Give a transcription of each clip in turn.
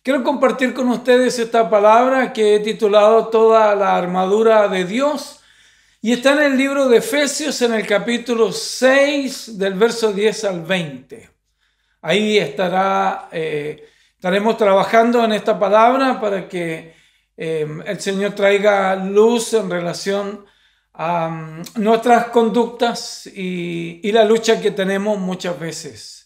Quiero compartir con ustedes esta palabra que he titulado Toda la armadura de Dios y está en el libro de Efesios en el capítulo 6 del verso 10 al 20. Ahí estaremos trabajando en esta palabra para que el Señor traiga luz en relación a nuestras conductas y la lucha que tenemos muchas veces.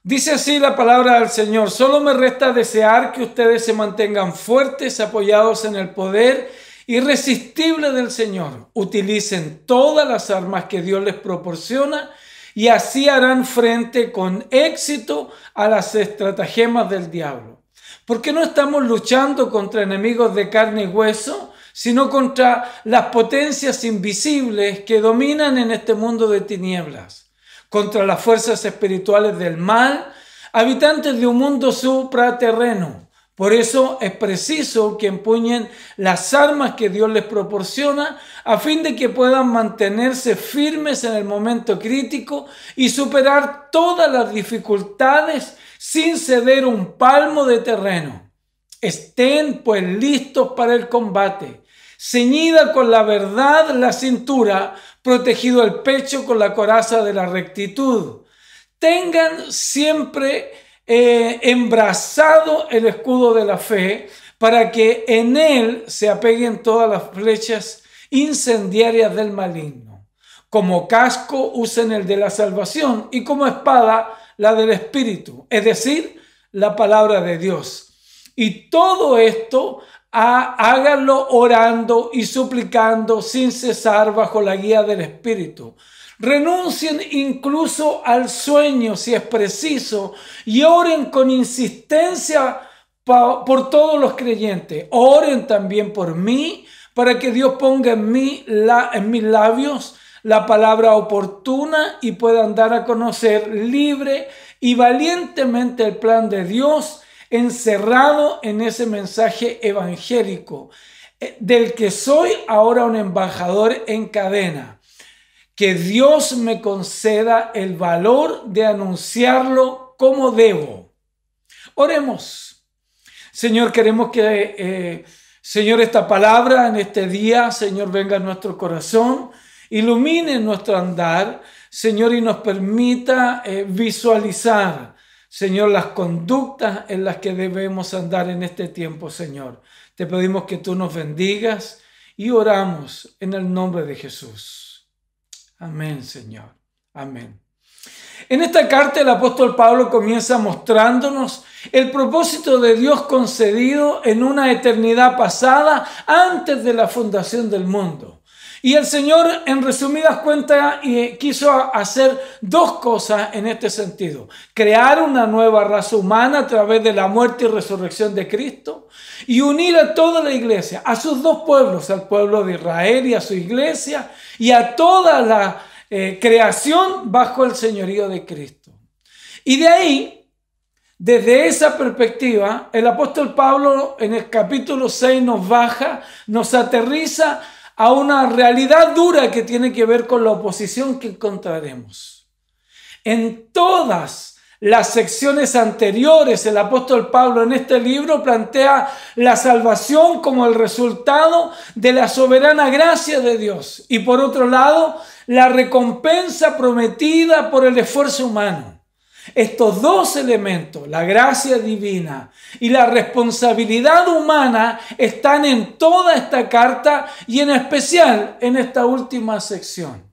Dice así la palabra del Señor: solo me resta desear que ustedes se mantengan fuertes, apoyados en el poder irresistible del Señor. Utilicen todas las armas que Dios les proporciona y así harán frente con éxito a las estratagemas del diablo. Porque no estamos luchando contra enemigos de carne y hueso, sino contra las potencias invisibles que dominan en este mundo de tinieblas, contra las fuerzas espirituales del mal, habitantes de un mundo supraterreno. Por eso es preciso que empuñen las armas que Dios les proporciona a fin de que puedan mantenerse firmes en el momento crítico y superar todas las dificultades sin ceder un palmo de terreno. Estén pues listos para el combate, ceñida con la verdad la cintura, protegido el pecho con la coraza de la rectitud. Tengan siempre embrazado el escudo de la fe para que en él se apeguen todas las flechas incendiarias del maligno. Como casco usen el de la salvación y como espada la del Espíritu, es decir, la palabra de Dios. Y todo esto háganlo orando y suplicando sin cesar bajo la guía del Espíritu. Renuncien incluso al sueño si es preciso y oren con insistencia por todos los creyentes. Oren también por mí para que Dios ponga en mis labios la palabra oportuna y puedan dar a conocer libre y valientemente el plan de Dios encerrado en ese mensaje evangélico del que soy ahora un embajador en cadena. Que Dios me conceda el valor de anunciarlo como debo. Oremos. Señor, queremos que, Señor, esta palabra en este día, Señor, venga a nuestro corazón, ilumine nuestro andar, Señor, y nos permita visualizar, Señor, las conductas en las que debemos andar en este tiempo, Señor. Te pedimos que tú nos bendigas y oramos en el nombre de Jesús. Amén, Señor. Amén. En esta carta el apóstol Pablo comienza mostrándonos el propósito de Dios concedido en una eternidad pasada antes de la fundación del mundo. Y el Señor, en resumidas cuentas, quiso hacer dos cosas en este sentido: crear una nueva raza humana a través de la muerte y resurrección de Cristo y unir a toda la iglesia, a sus dos pueblos, al pueblo de Israel y a su iglesia y a toda la creación bajo el señorío de Cristo. Y de ahí, desde esa perspectiva, el apóstol Pablo en el capítulo 6 nos aterriza a una realidad dura que tiene que ver con la oposición que encontraremos. En todas las secciones anteriores, el apóstol Pablo en este libro plantea la salvación como el resultado de la soberana gracia de Dios y, por otro lado, la recompensa prometida por el esfuerzo humano. Estos dos elementos, la gracia divina y la responsabilidad humana, están en toda esta carta y en especial en esta última sección.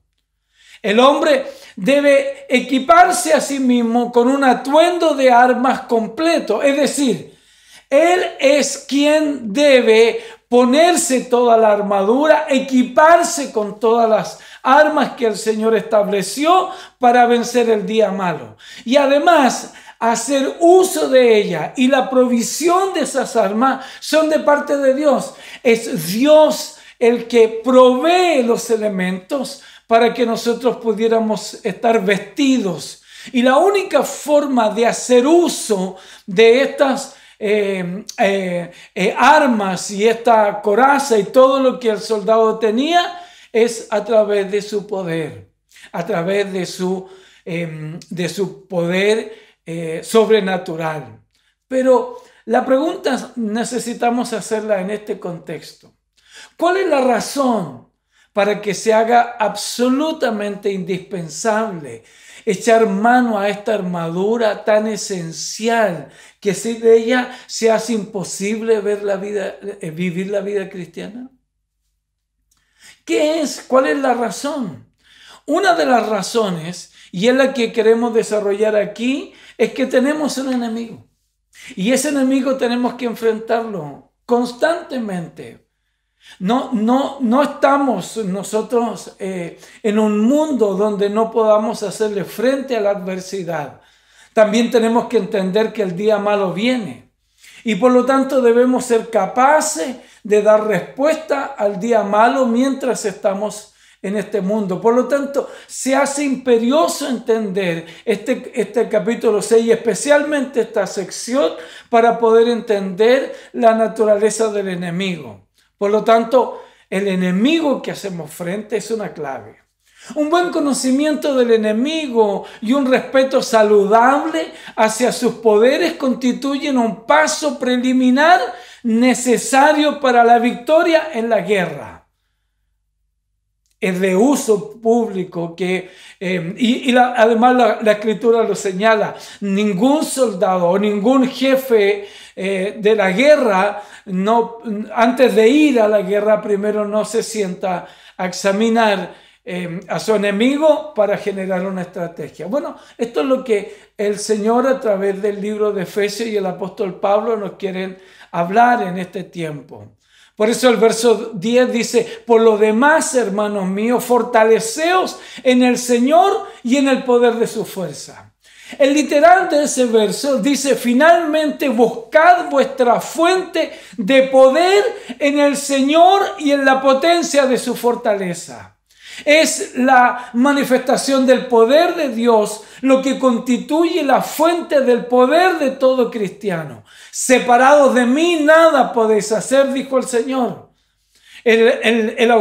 El hombre debe equiparse a sí mismo con un atuendo de armas completo, es decir, él es quien debe ponerse toda la armadura, equiparse con todas las armas que el Señor estableció para vencer el día malo. Y además, hacer uso de ella y la provisión de esas armas son de parte de Dios. Es Dios el que provee los elementos para que nosotros pudiéramos estar vestidos. Y la única forma de hacer uso de estas armas y esta coraza y todo lo que el soldado tenía es a través de su poder, a través de su poder sobrenatural. Pero la pregunta necesitamos hacerla en este contexto. ¿Cuál es la razón para que se haga absolutamente indispensable echar mano a esta armadura tan esencial que sin ella se hace imposible vivir la vida cristiana? ¿Qué es? ¿Cuál es la razón? Una de las razones, y es la que queremos desarrollar aquí, es que tenemos un enemigo. Y ese enemigo tenemos que enfrentarlo constantemente. No estamos nosotros en un mundo donde no podamos hacerle frente a la adversidad. También tenemos que entender que el día malo viene. Y por lo tanto debemos ser capaces de dar respuesta al día malo mientras estamos en este mundo. Por lo tanto, se hace imperioso entender este capítulo 6 y especialmente esta sección para poder entender la naturaleza del enemigo. Por lo tanto, el enemigo que hacemos frente es una clave. Un buen conocimiento del enemigo y un respeto saludable hacia sus poderes constituyen un paso preliminar necesario para la victoria en la guerra. Es de uso público además la Escritura lo señala. Ningún soldado o ningún jefe de la guerra, antes de ir a la guerra, primero no se sienta a examinar a su enemigo para generar una estrategia. Bueno, esto es lo que el Señor a través del libro de Efesios y el apóstol Pablo nos quieren hablar en este tiempo. Por eso el verso 10 dice: por lo demás, hermanos míos, fortaleceos en el Señor y en el poder de su fuerza. El literal de ese verso dice: finalmente buscad vuestra fuente de poder en el Señor y en la potencia de su fortaleza. Es la manifestación del poder de Dios lo que constituye la fuente del poder de todo cristiano. Separados de mí nada podéis hacer, dijo el Señor. El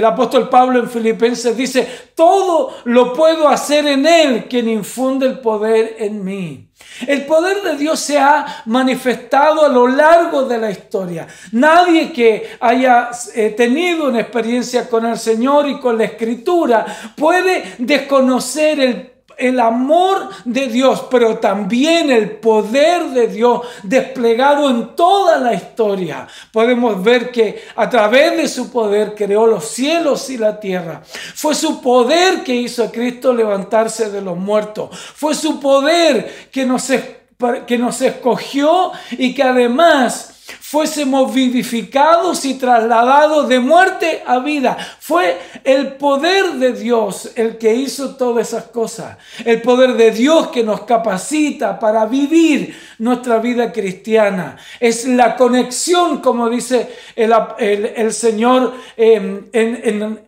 apóstol Pablo en Filipenses dice: todo lo puedo hacer en Él, quien infunde el poder en mí. El poder de Dios se ha manifestado a lo largo de la historia. Nadie que haya tenido una experiencia con el Señor y con la Escritura puede desconocer el amor de Dios, pero también el poder de Dios desplegado en toda la historia. Podemos ver que a través de su poder creó los cielos y la tierra. Fue su poder que hizo a Cristo levantarse de los muertos. Fue su poder que nos escogió y que además fuésemos vivificados y trasladados de muerte a vida. Fue el poder de Dios el que hizo todas esas cosas. El poder de Dios que nos capacita para vivir nuestra vida cristiana. Es la conexión, como dice el Señor en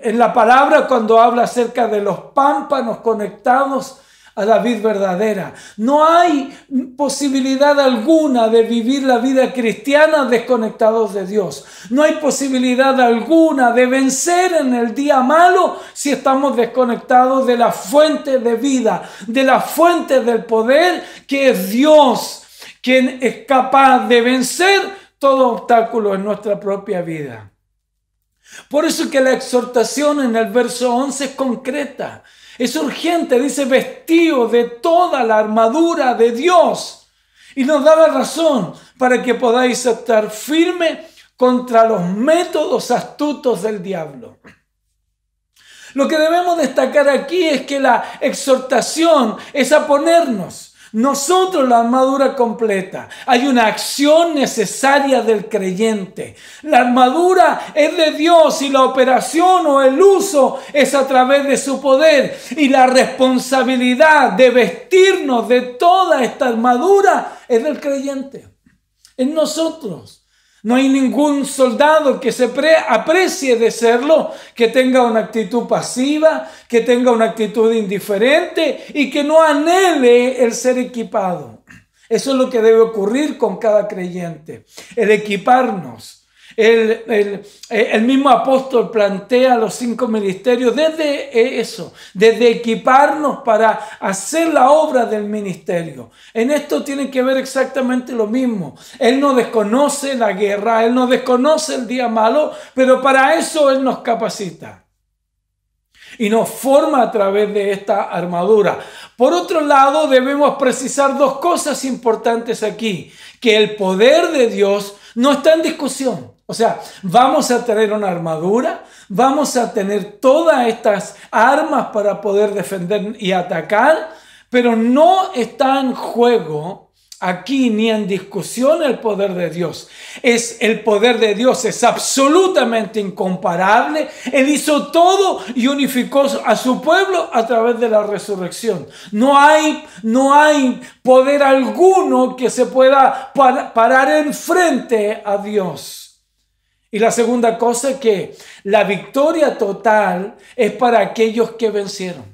la palabra cuando habla acerca de los pámpanos conectados a la vid verdadera. No hay posibilidad alguna de vivir la vida cristiana desconectados de Dios. No hay posibilidad alguna de vencer en el día malo si estamos desconectados de la fuente de vida, de la fuente del poder que es Dios, quien es capaz de vencer todo obstáculo en nuestra propia vida. Por eso que la exhortación en el verso 11 es concreta. Es urgente, dice: vestido de toda la armadura de Dios. Y nos da la razón para que podáis estar firme contra los métodos astutos del diablo. Lo que debemos destacar aquí es que la exhortación es a ponernos nosotros la armadura completa. Hay una acción necesaria del creyente. La armadura es de Dios y la operación o el uso es a través de su poder. Y la responsabilidad de vestirnos de toda esta armadura es del creyente. En nosotros. No hay ningún soldado que se aprecie de serlo, que tenga una actitud pasiva, que tenga una actitud indiferente y que no anhele el ser equipado. Eso es lo que debe ocurrir con cada creyente, el equiparnos. El mismo apóstol plantea los 5 ministerios desde eso, desde equiparnos para hacer la obra del ministerio. En esto tiene que ver exactamente lo mismo. Él no desconoce la guerra, Él no desconoce el día malo, pero para eso Él nos capacita y nos forma a través de esta armadura. Por otro lado, debemos precisar 2 cosas importantes aquí, que el poder de Dios no está en discusión. O sea, vamos a tener una armadura, vamos a tener todas estas armas para poder defender y atacar, pero no está en juego aquí ni en discusión el poder de Dios. El poder de Dios es absolutamente incomparable. Él hizo todo y unificó a su pueblo a través de la resurrección. No hay poder alguno que se pueda parar enfrente a Dios. Y la segunda cosa es que la victoria total es para aquellos que vencieron.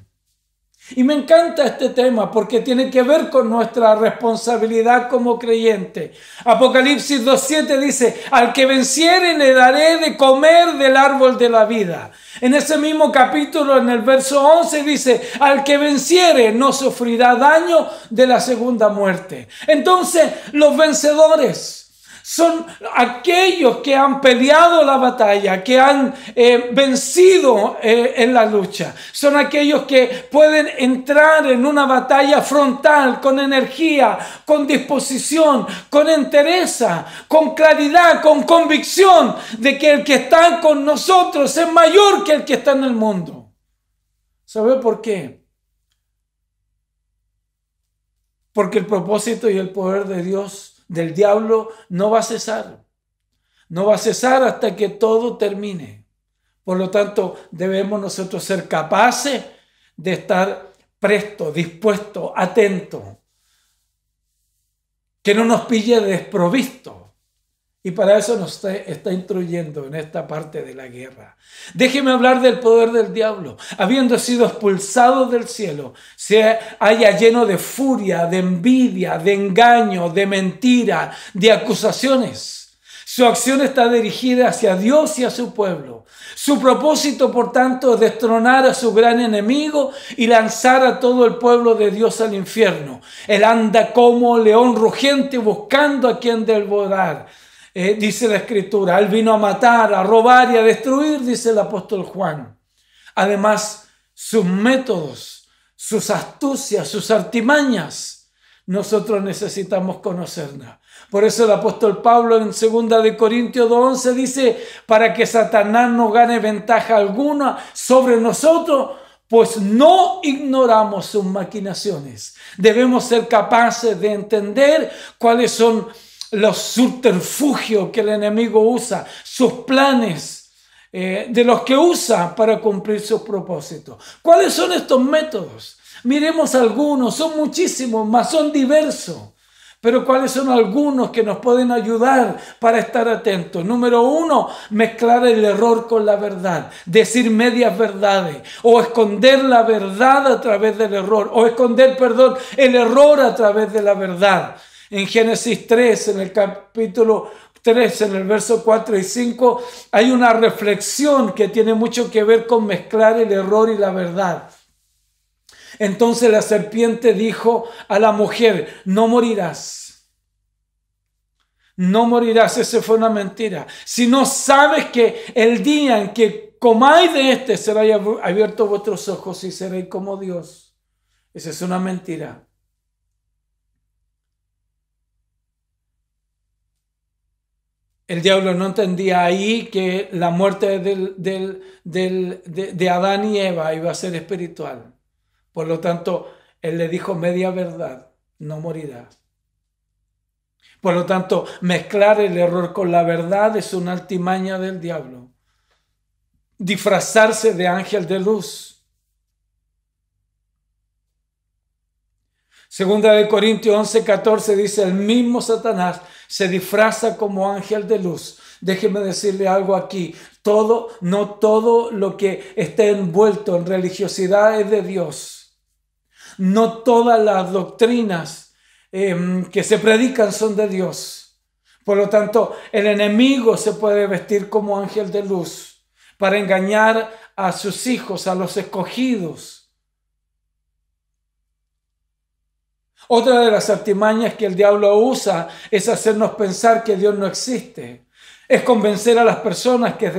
Y me encanta este tema porque tiene que ver con nuestra responsabilidad como creyente. Apocalipsis 2:7 dice: al que venciere le daré de comer del árbol de la vida. En ese mismo capítulo, en el verso 11 dice: al que venciere no sufrirá daño de la segunda muerte. Entonces, los vencedores son aquellos que han peleado la batalla, que han vencido en la lucha. Son aquellos que pueden entrar en una batalla frontal con energía, con disposición, con entereza, con claridad, con convicción de que el que está con nosotros es mayor que el que está en el mundo. ¿Sabe por qué? Porque el propósito y el poder de Dios, del diablo, no va a cesar. No va a cesar hasta que todo termine. Por lo tanto, debemos nosotros ser capaces de estar prestos, dispuestos, atentos. Que no nos pille desprovisto. Y para eso nos está instruyendo en esta parte de la guerra. Déjeme hablar del poder del diablo. Habiendo sido expulsado del cielo, se halla lleno de furia, de envidia, de engaño, de mentira, de acusaciones. Su acción está dirigida hacia Dios y a su pueblo. Su propósito, por tanto, es destronar a su gran enemigo y lanzar a todo el pueblo de Dios al infierno. Él anda como león rugiente buscando a quien devorar. Dice la Escritura, Él vino a matar, a robar y a destruir, dice el apóstol Juan. Además, sus métodos, sus astucias, sus artimañas, nosotros necesitamos conocerlas. Por eso el apóstol Pablo en 2 de Corintios 2:11 dice: para que Satanás no gane ventaja alguna sobre nosotros, pues no ignoramos sus maquinaciones. Debemos ser capaces de entender cuáles son los subterfugios que el enemigo usa, sus planes de los que usa para cumplir sus propósitos. ¿Cuáles son estos métodos? Miremos algunos, son muchísimos, más son diversos. Pero ¿cuáles son algunos que nos pueden ayudar para estar atentos? Número 1, mezclar el error con la verdad. Decir medias verdades. O esconder la verdad a través del error. O esconder, el error a través de la verdad. En Génesis 3, en el capítulo 3, en el verso 4 y 5, hay una reflexión que tiene mucho que ver con mezclar el error y la verdad. Entonces la serpiente dijo a la mujer: no morirás. No morirás, esa fue una mentira. Si no sabes que el día en que comáis de este será abiertos vuestros ojos y seréis como Dios. Esa es una mentira. El diablo no entendía ahí que la muerte de Adán y Eva iba a ser espiritual. Por lo tanto, él le dijo media verdad: no morirás. Por lo tanto, mezclar el error con la verdad es una artimaña del diablo. Disfrazarse de ángel de luz. 2 de Corintios 11:14 dice: el mismo Satanás se disfraza como ángel de luz. Déjeme decirle algo aquí. No todo lo que esté envuelto en religiosidad es de Dios. No todas las doctrinas que se predican son de Dios. Por lo tanto, el enemigo se puede vestir como ángel de luz para engañar a sus hijos, a los escogidos. Otra de las artimañas que el diablo usa es hacernos pensar que Dios no existe. Es convencer a las personas que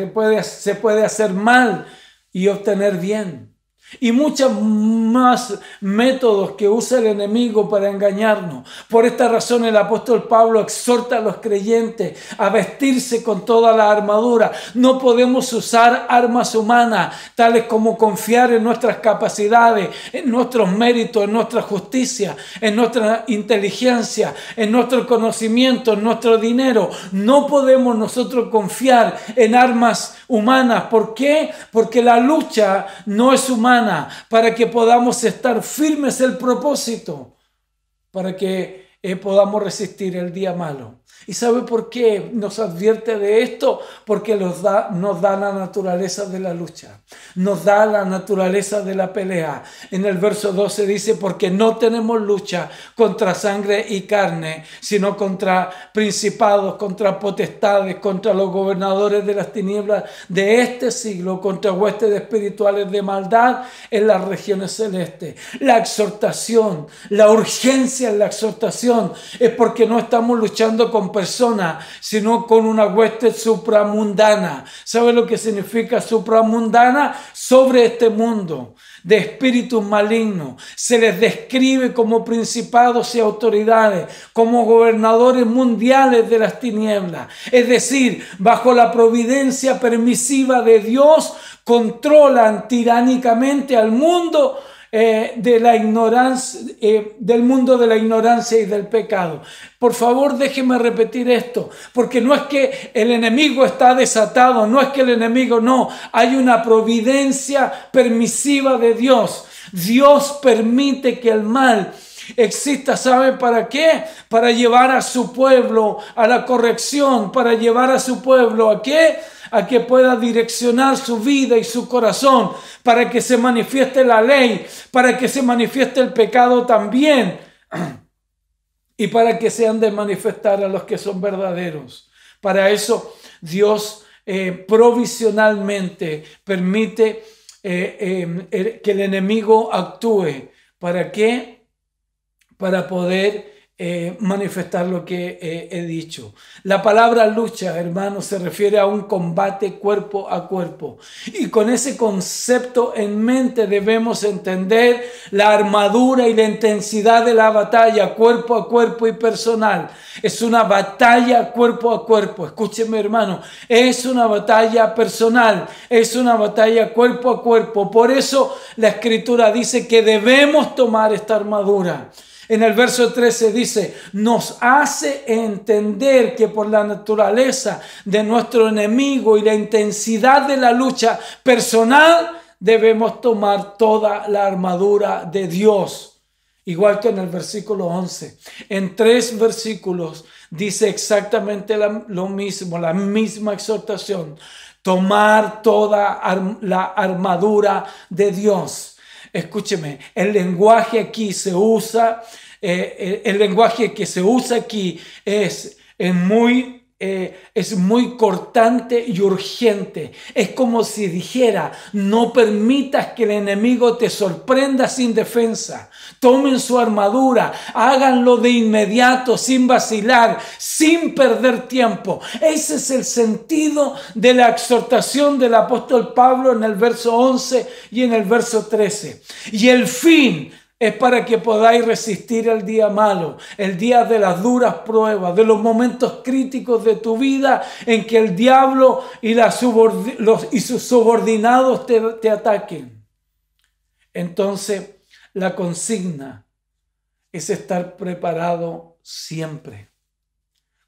se puede hacer mal y obtener bien. Y muchos más métodos que usa el enemigo para engañarnos. Por esta razón el apóstol Pablo exhorta a los creyentes a vestirse con toda la armadura. No podemos usar armas humanas, tales como confiar en nuestras capacidades, en nuestros méritos, en nuestra justicia, en nuestra inteligencia, en nuestro conocimiento, en nuestro dinero. No podemos nosotros confiar en armas humanas. ¿Por qué? Porque la lucha no es humana. Para que podamos estar firmes el propósito, para que podamos resistir el día malo. ¿Y sabe por qué nos advierte de esto? Porque nos da la naturaleza de la lucha, nos da la naturaleza de la pelea. En el verso 12 dice, porque no tenemos lucha contra sangre y carne, sino contra principados, contra potestades, contra los gobernadores de las tinieblas de este siglo, contra huestes espirituales de maldad en las regiones celestes. La exhortación, la urgencia en la exhortación es porque no estamos luchando con personas, sino con una hueste supramundana. ¿Sabe lo que significa supramundana? Sobre este mundo, de espíritus malignos. Se les describe como principados y autoridades, como gobernadores mundiales de las tinieblas. Es decir, bajo la providencia permisiva de Dios, controlan tiránicamente al mundo de la ignorancia, del mundo de la ignorancia y del pecado. Por favor, déjeme repetir esto, porque no es que el enemigo está desatado, no es que el enemigo no, hay una providencia permisiva de Dios. Dios permite que el mal exista, ¿sabe para qué? Para llevar a su pueblo a la corrección, para llevar a su pueblo ¿a qué? A que pueda direccionar su vida y su corazón, para que se manifieste la ley, para que se manifieste el pecado también, y para que se han de manifestar a los que son verdaderos. Para eso Dios provisionalmente permite que el enemigo actúe. ¿Para qué? Para poder manifestar lo que he dicho. La palabra lucha, hermanos, se refiere a un combate cuerpo a cuerpo. Y con ese concepto en mente debemos entender la armadura y la intensidad de la batalla cuerpo a cuerpo y personal. Es una batalla cuerpo a cuerpo. Escúcheme, hermano, es una batalla personal, es una batalla cuerpo a cuerpo. Por eso la Escritura dice que debemos tomar esta armadura. En el verso 13 dice, nos hace entender que por la naturaleza de nuestro enemigo y la intensidad de la lucha personal, debemos tomar toda la armadura de Dios. Igual que en el versículo 11. En 3 versículos dice exactamente lo mismo, la misma exhortación. Tomar toda la armadura de Dios. Escúcheme, el lenguaje aquí se usa, el lenguaje que se usa aquí es muy cortante y urgente. Es como si dijera, no permitas que el enemigo te sorprenda sin defensa. Tomen su armadura, háganlo de inmediato, sin vacilar, sin perder tiempo. Ese es el sentido de la exhortación del apóstol Pablo en el verso 11 y en el verso 13. Y el fin es para que podáis resistir el día malo, el día de las duras pruebas, de los momentos críticos de tu vida en que el diablo y sus subordinados te ataquen. Entonces, la consigna es estar preparado siempre.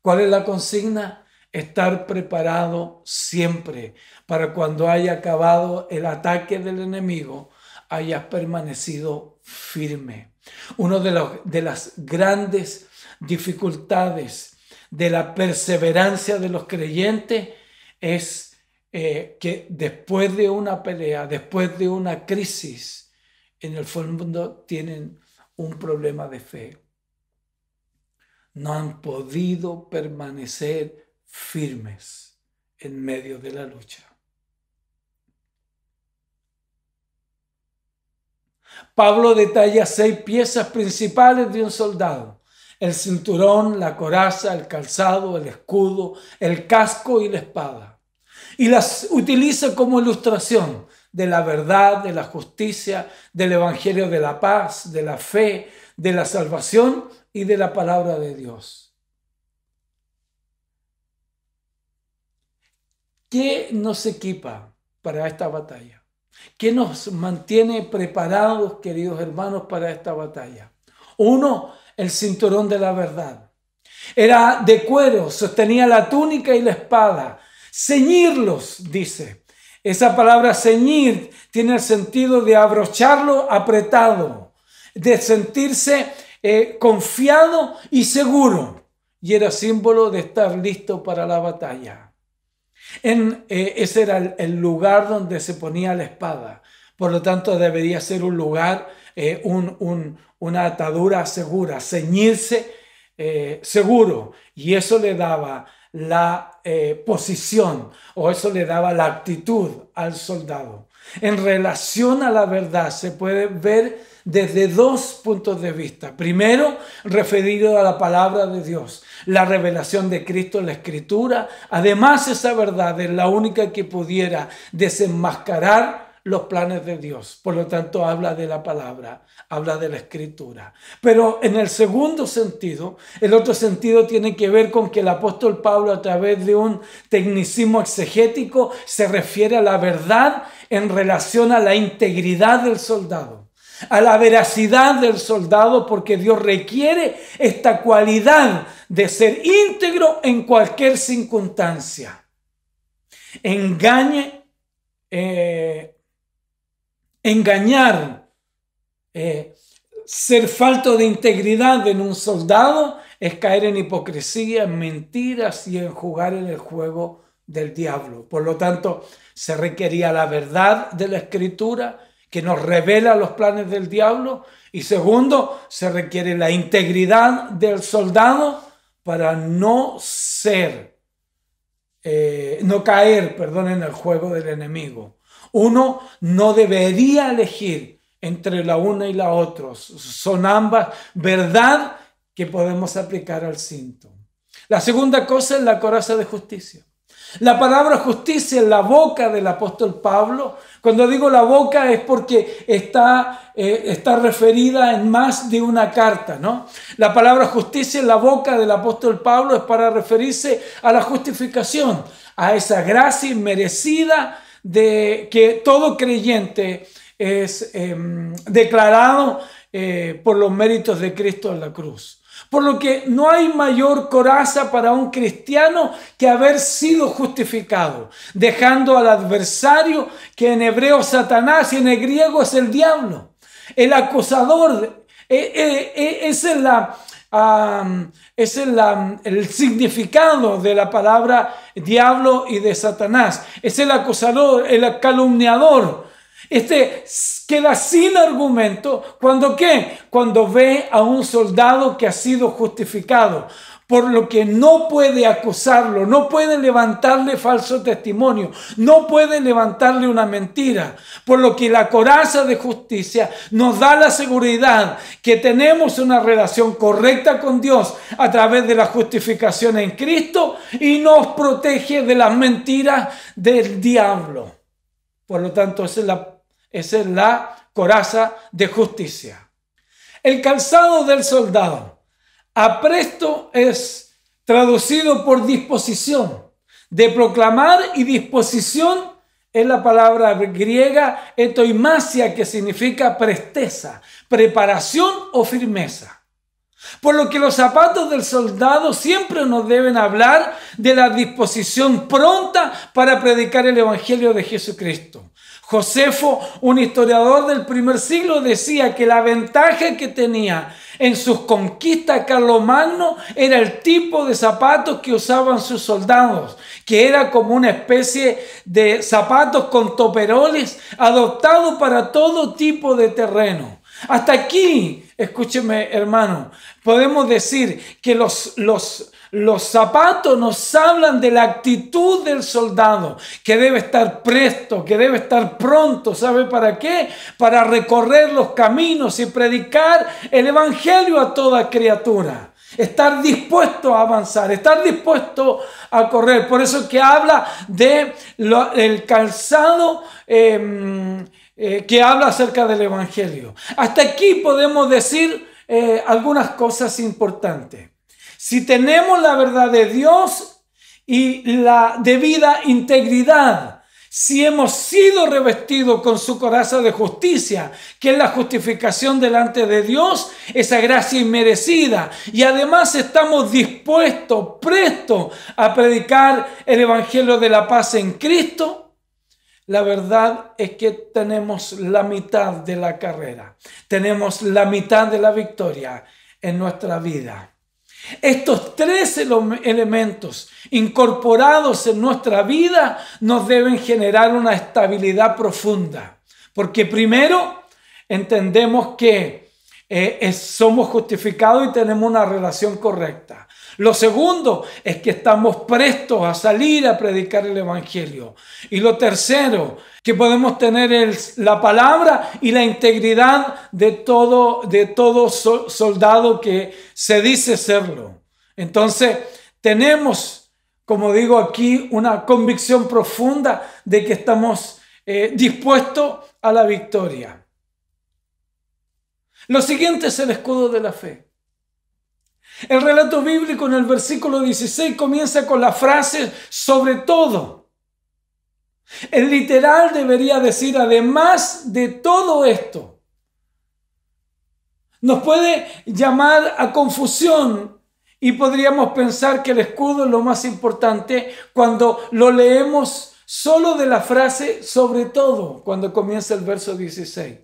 ¿Cuál es la consigna? Estar preparado siempre para cuando haya acabado el ataque del enemigo, hayas permanecido firme. Una de las grandes dificultades de la perseverancia de los creyentes es que después de una pelea, después de una crisis, en el fondo tienen un problema de fe. no han podido permanecer firmes en medio de la lucha. Pablo detalla 6 piezas principales de un soldado: el cinturón, la coraza, el calzado, el escudo, el casco y la espada. Y las utiliza como ilustración de la verdad, de la justicia, del evangelio de la paz, de la fe, de la salvación y de la palabra de Dios. ¿Qué nos equipa para esta batalla? ¿Qué nos mantiene preparados, queridos hermanos, para esta batalla? 1, el cinturón de la verdad. Era de cuero, sostenía la túnica y la espada. Ceñirlos, dice. Esa palabra ceñir tiene el sentido de abrocharlo apretado, de sentirse confiado y seguro. Y era símbolo de estar listo para la batalla. Ese era el lugar donde se ponía la espada. Por lo tanto, debería ser un lugar, una atadura segura, ceñirse seguro. Y eso le daba la posición, o eso le daba la actitud al soldado. En relación a la verdad se puede ver desde 2 puntos de vista. Primero, referido a la palabra de Dios, la revelación de Cristo en la Escritura. Además, esa verdad es la única que pudiera desenmascarar los planes de Dios. Por lo tanto, habla de la palabra, habla de la Escritura. Pero en el segundo sentido, el otro sentido tiene que ver con que el apóstol Pablo, a través de un tecnicismo exegético, se refiere a la verdad en relación a la integridad del soldado, a la veracidad del soldado, porque Dios requiere esta cualidad de ser íntegro en cualquier circunstancia. Engañar, ser falto de integridad en un soldado es caer en hipocresía, en mentiras y en jugar en el juego del diablo. Por lo tanto, se requería la verdad de la Escritura, que nos revela los planes del diablo. Y segundo, se requiere la integridad del soldado para no caer en el juego del enemigo. Uno no debería elegir entre la una y la otra. Son ambas verdad que podemos aplicar al cinto. La segunda cosa es la coraza de justicia. La palabra justicia en la boca del apóstol Pablo. Cuando digo la boca es porque está referida en más de una carta, ¿no? La palabra justicia en la boca del apóstol Pablo es para referirse a la justificación, a esa gracia inmerecida de que todo creyente es declarado por los méritos de Cristo en la cruz. Por lo que no hay mayor coraza para un cristiano que haber sido justificado, dejando al adversario, que en hebreo es Satanás y en el griego es el diablo. El acusador, ese es el significado de la palabra diablo y de Satanás. Es el acusador, el calumniador. Queda sin argumento cuando ve a un soldado que ha sido justificado, por lo que no puede acusarlo, no puede levantarle falso testimonio, no puede levantarle una mentira, por lo que la coraza de justicia nos da la seguridad que tenemos una relación correcta con Dios a través de la justificación en Cristo y nos protege de las mentiras del diablo. Por lo tanto, esa es la coraza de justicia. El calzado del soldado. Apresto es traducido por disposición. De proclamar y disposición es la palabra griega etoimasia, que significa presteza, preparación o firmeza. Por lo que los zapatos del soldado siempre nos deben hablar de la disposición pronta para predicar el evangelio de Jesucristo. Josefo, un historiador del primer siglo, decía que la ventaja que tenía en sus conquistas Carlomagno era el tipo de zapatos que usaban sus soldados, que era como una especie de zapatos con toperoles adoptados para todo tipo de terreno. Hasta aquí escúcheme hermano, podemos decir que los zapatos nos hablan de la actitud del soldado, que debe estar presto, que debe estar pronto. ¿Sabe para qué? Para recorrer los caminos y predicar el evangelio a toda criatura. Estar dispuesto a avanzar, estar dispuesto a correr. Por eso que habla de el calzado que habla acerca del evangelio. Hasta aquí podemos decir algunas cosas importantes. Si tenemos la verdad de Dios y la debida integridad, si hemos sido revestidos con su coraza de justicia, que es la justificación delante de Dios, esa gracia inmerecida, y además estamos dispuestos, prestos a predicar el evangelio de la paz en Cristo, la verdad es que tenemos la mitad de la carrera, tenemos la mitad de la victoria en nuestra vida. Estos tres elementos incorporados en nuestra vida nos deben generar una estabilidad profunda. Porque primero entendemos que somos justificados y tenemos una relación correcta. Lo segundo es que estamos prestos a salir a predicar el evangelio. Y lo tercero, que podemos tener la palabra y la integridad de todo soldado que se dice serlo. Entonces, tenemos, como digo aquí, una convicción profunda de que estamos dispuestos a la victoria. Lo siguiente es el escudo de la fe. El relato bíblico en el versículo 16 comienza con la frase sobre todo. El literal debería decir además de todo esto. Nos puede llamar a confusión y podríamos pensar que el escudo es lo más importante cuando lo leemos solo de la frase sobre todo, cuando comienza el verso 16.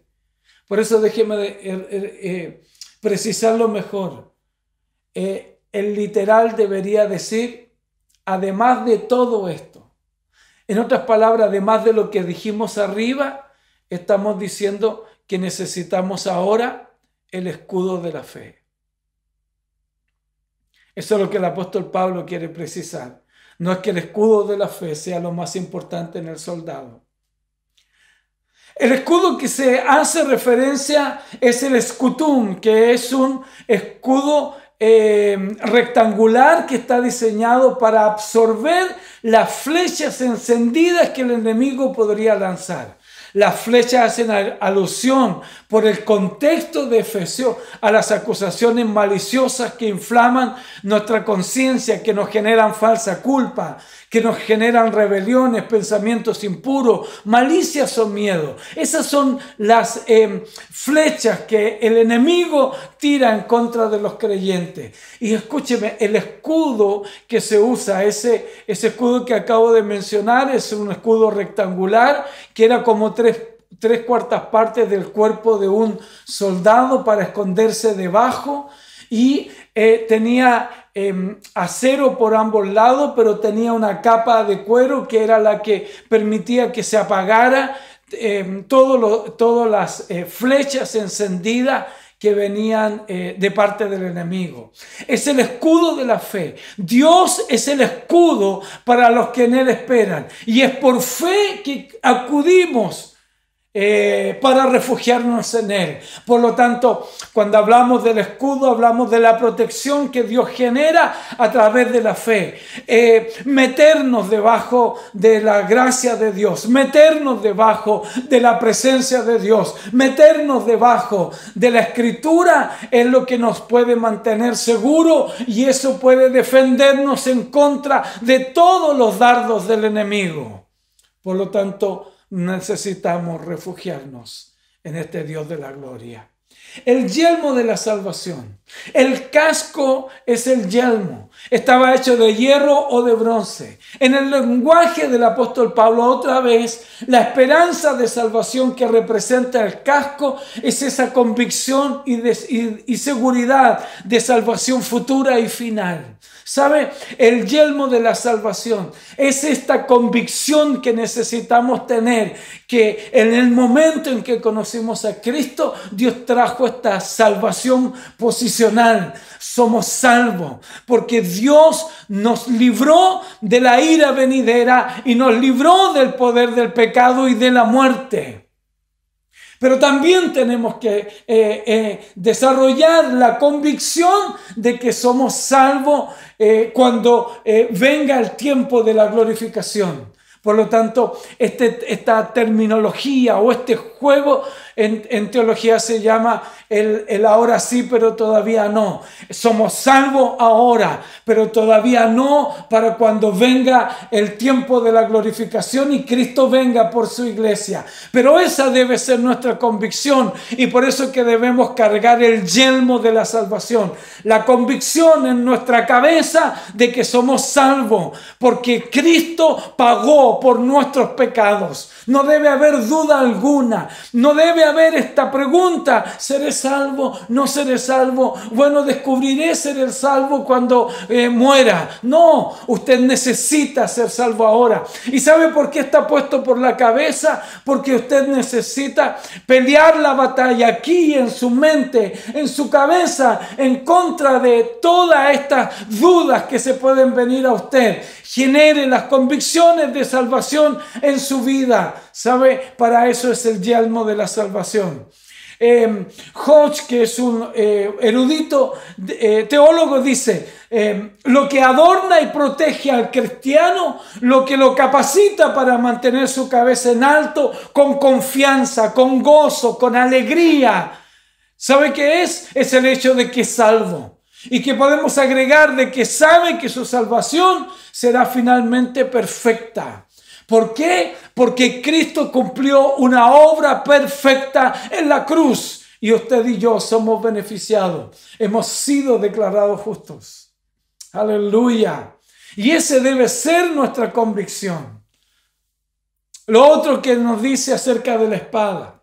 Por eso déjeme precisarlo mejor. El literal debería decir además de todo esto. En otras palabras, además de lo que dijimos arriba, estamos diciendo que necesitamos ahora el escudo de la fe. Eso es lo que el apóstol Pablo quiere precisar. No es que el escudo de la fe sea lo más importante en el soldado. El escudo que se hace referencia es el escutum, que es un escudo rectangular que está diseñado para absorber las flechas encendidas que el enemigo podría lanzar. Las flechas hacen alusión por el contexto de Efesios a las acusaciones maliciosas que inflaman nuestra conciencia, que nos generan falsa culpa, que nos generan rebeliones, pensamientos impuros, malicias o miedo. Esas son las flechas que el enemigo tira en contra de los creyentes. Y escúcheme, el escudo que se usa, ese escudo que acabo de mencionar, es un escudo rectangular que era como tres cuartas partes del cuerpo de un soldado para esconderse debajo, y tenía acero por ambos lados, pero tenía una capa de cuero que era la que permitía que se apagara todas las flechas encendidas que venían de parte del enemigo. Es el escudo de la fe. Dios es el escudo para los que en Él esperan. Y es por fe que acudimos para refugiarnos en Él. Por lo tanto, cuando hablamos del escudo, hablamos de la protección que Dios genera a través de la fe. Meternos debajo de la gracia de Dios, meternos debajo de la presencia de Dios, meternos debajo de la Escritura es lo que nos puede mantener seguros, y eso puede defendernos en contra de todos los dardos del enemigo. Por lo tanto, necesitamos refugiarnos en este Dios de la gloria. El yelmo de la salvación. El casco es el yelmo. Estaba hecho de hierro o de bronce. En el lenguaje del apóstol Pablo, otra vez, la esperanza de salvación que representa el casco es esa convicción y seguridad de salvación futura y final. ¿Sabe? El yelmo de la salvación es esta convicción que necesitamos tener, que en el momento en que conocimos a Cristo, Dios trajo esta salvación posicional. Somos salvos porque Dios nos libró de la ira venidera y nos libró del poder del pecado y de la muerte. Pero también tenemos que desarrollar la convicción de que somos salvos cuando venga el tiempo de la glorificación. Por lo tanto, esta terminología o este juego en teología se llama el ahora sí, pero todavía no. Somos salvos ahora, pero todavía no para cuando venga el tiempo de la glorificación y Cristo venga por su iglesia. Pero esa debe ser nuestra convicción y por eso es que debemos cargar el yelmo de la salvación. La convicción en nuestra cabeza de que somos salvos porque Cristo pagó por nuestros pecados. No debe haber duda alguna. No debe haber esta pregunta: ¿seré salvo? ¿No seré salvo? Bueno, descubriré ser salvo cuando muera. No, usted necesita ser salvo ahora. ¿Y sabe por qué está puesto por la cabeza? Porque usted necesita pelear la batalla aquí en su mente, en su cabeza, en contra de todas estas dudas que se pueden venir a usted. Genere las convicciones de salvación en su vida. ¿Sabe? Para eso es el yelmo de la salvación. Hodge, que es un erudito teólogo, dice: lo que adorna y protege al cristiano, lo que lo capacita para mantener su cabeza en alto, con confianza, con gozo, con alegría. ¿Sabe qué es? Es el hecho de que es salvo. Y que podemos agregar de que sabe que su salvación será finalmente perfecta. ¿Por qué? Porque Cristo cumplió una obra perfecta en la cruz. Y usted y yo somos beneficiados. Hemos sido declarados justos. Aleluya. Y ese debe ser nuestra convicción. Lo otro que nos dice acerca de la espada.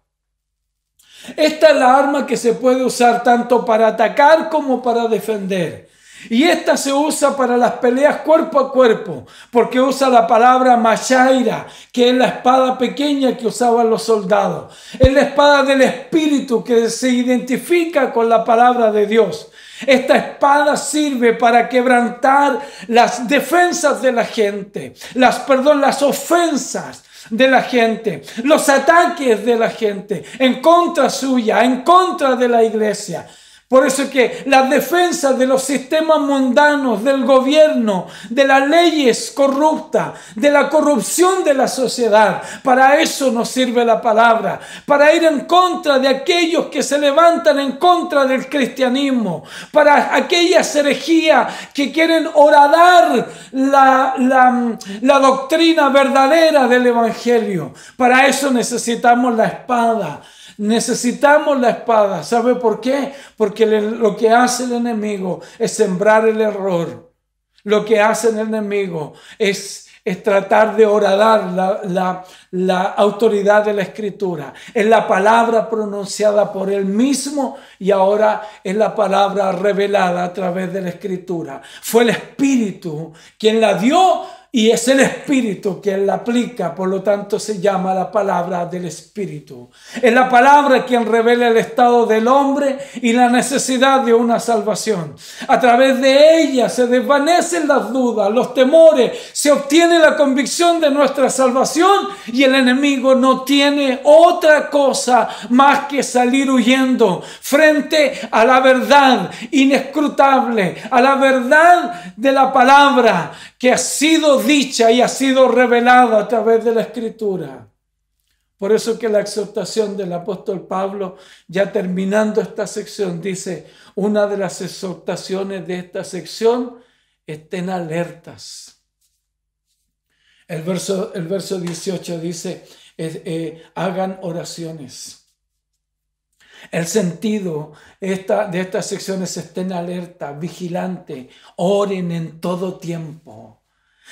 Esta es la arma que se puede usar tanto para atacar como para defender. Y esta se usa para las peleas cuerpo a cuerpo, porque usa la palabra mashaira, que es la espada pequeña que usaban los soldados. Es la espada del Espíritu que se identifica con la palabra de Dios. Esta espada sirve para quebrantar las defensas de la gente, las ofensas de la gente, los ataques de la gente en contra suya, en contra de la iglesia. Por eso es que las defensas de los sistemas mundanos, del gobierno, de las leyes corruptas, de la corrupción de la sociedad, para eso nos sirve la palabra, para ir en contra de aquellos que se levantan en contra del cristianismo, para aquellas herejías que quieren horadar la doctrina verdadera del evangelio. Para eso necesitamos la espada. Necesitamos la espada. ¿Sabe por qué? Porque lo que hace el enemigo es sembrar el error. Lo que hace el enemigo es tratar de horadar la autoridad de la Escritura. Es la palabra pronunciada por él mismo y ahora es la palabra revelada a través de la Escritura. Fue el Espíritu quien la dio y es el Espíritu quien la aplica, por lo tanto se llama la palabra del Espíritu. Es la palabra quien revela el estado del hombre y la necesidad de una salvación. A través de ella se desvanecen las dudas, los temores, se obtiene la convicción de nuestra salvación y el enemigo no tiene otra cosa más que salir huyendo frente a la verdad inescrutable, a la verdad de la palabra que ha sido dicha y ha sido revelada a través de la Escritura. Por eso que la exhortación del apóstol Pablo, ya terminando esta sección, dice, una de las exhortaciones de esta sección: estén alertas. El verso 18 dice, hagan oraciones. El sentido de estas secciones: estén alerta, vigilante, oren en todo tiempo.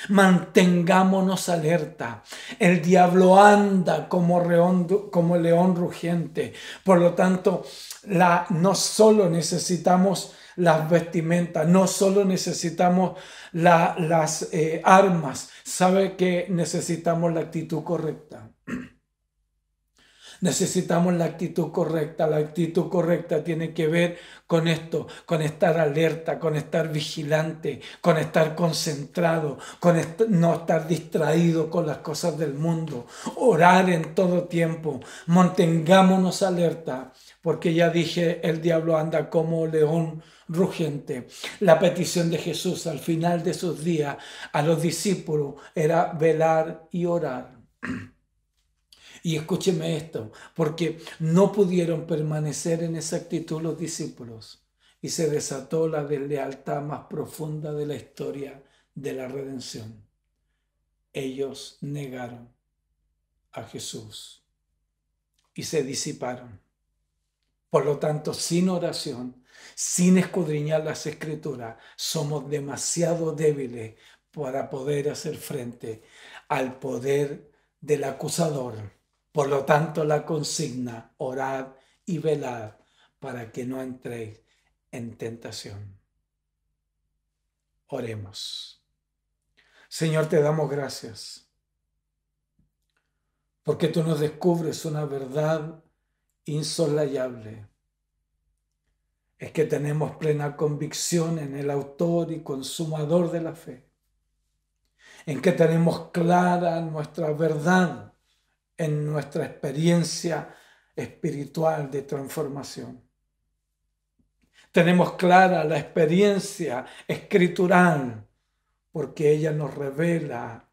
Mantengámonos alerta. El diablo anda como león rugiente. Por lo tanto, no solo necesitamos las vestimentas, no solo necesitamos las armas, sabe que necesitamos la actitud correcta. Necesitamos la actitud correcta. La actitud correcta tiene que ver con esto, con estar alerta, con estar vigilante, con estar concentrado, con no estar distraído con las cosas del mundo. Orar en todo tiempo. Mantengámonos alerta, porque ya dije, el diablo anda como león rugiente. La petición de Jesús al final de sus días a los discípulos era velar y orar. Y escúcheme esto, porque no pudieron permanecer en esa actitud los discípulos y se desató la deslealtad más profunda de la historia de la redención. Ellos negaron a Jesús y se disiparon. Por lo tanto, sin oración, sin escudriñar las Escrituras, somos demasiado débiles para poder hacer frente al poder del acusador. Por lo tanto, la consigna, orad y velad para que no entréis en tentación. Oremos. Señor, te damos gracias, porque tú nos descubres una verdad insoslayable. Es que tenemos plena convicción en el autor y consumador de la fe, en que tenemos clara nuestra verdad en nuestra experiencia espiritual de transformación. Tenemos clara la experiencia escritural porque ella nos revela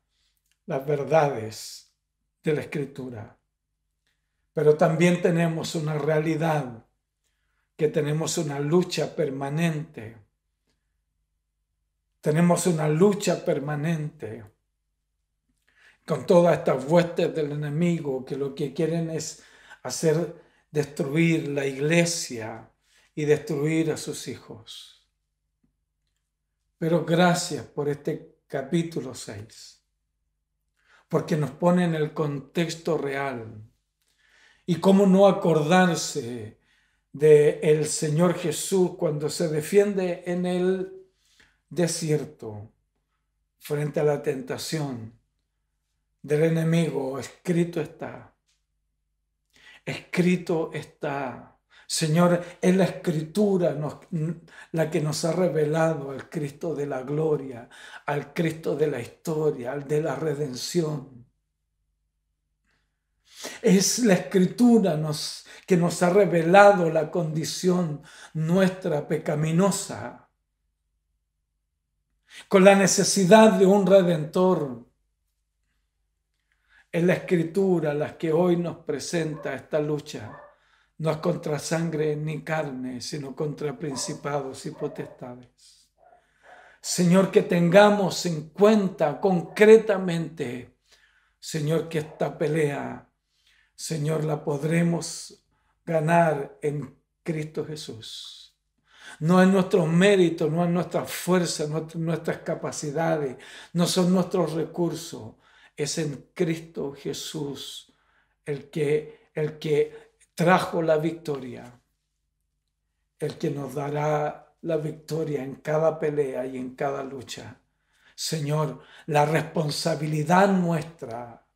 las verdades de la Escritura. Pero también tenemos una realidad, que tenemos una lucha permanente. Tenemos una lucha permanente con todas estas huestes del enemigo que lo que quieren es destruir la iglesia y destruir a sus hijos. Pero gracias por este capítulo 6, porque nos pone en el contexto real. Y cómo no acordarse del Señor Jesús cuando se defiende en el desierto frente a la tentación del enemigo. Escrito está. Escrito está. Señor, es la Escritura la que nos ha revelado al Cristo de la gloria, al Cristo de la historia, al de la redención. Es la Escritura que nos ha revelado la condición nuestra pecaminosa, con la necesidad de un Redentor. Es la Escritura la que hoy nos presenta esta lucha. No es contra sangre ni carne, sino contra principados y potestades. Señor, que tengamos en cuenta concretamente, Señor, que esta pelea, Señor, la podremos ganar en Cristo Jesús. No es nuestros méritos, no es nuestra fuerza, nuestras capacidades, no son nuestros recursos. Es en Cristo Jesús el que trajo la victoria, el que nos dará la victoria en cada pelea y en cada lucha. Señor, la responsabilidad nuestra,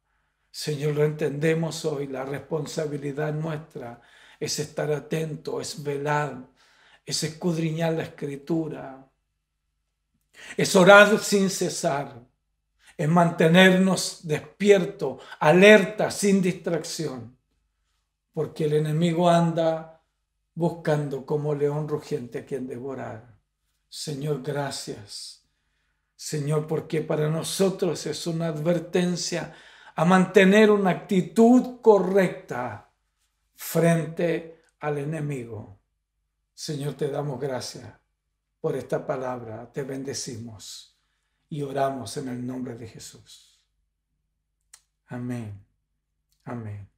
Señor, lo entendemos hoy, la responsabilidad nuestra es estar atento, es velar, es escudriñar la Escritura, es orar sin cesar, es mantenernos despiertos, alerta, sin distracción, porque el enemigo anda buscando como león rugiente a quien devorar. Señor, gracias. Señor, porque para nosotros es una advertencia a mantener una actitud correcta frente al enemigo. Señor, te damos gracias por esta palabra. Te bendecimos y oramos en el nombre de Jesús. Amén. Amén.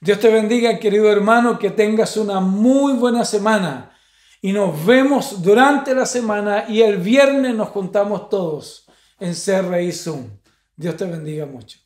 Dios te bendiga, querido hermano, que tengas una muy buena semana. Y nos vemos durante la semana y el viernes nos juntamos todos en CRI Zoom. Dios te bendiga mucho.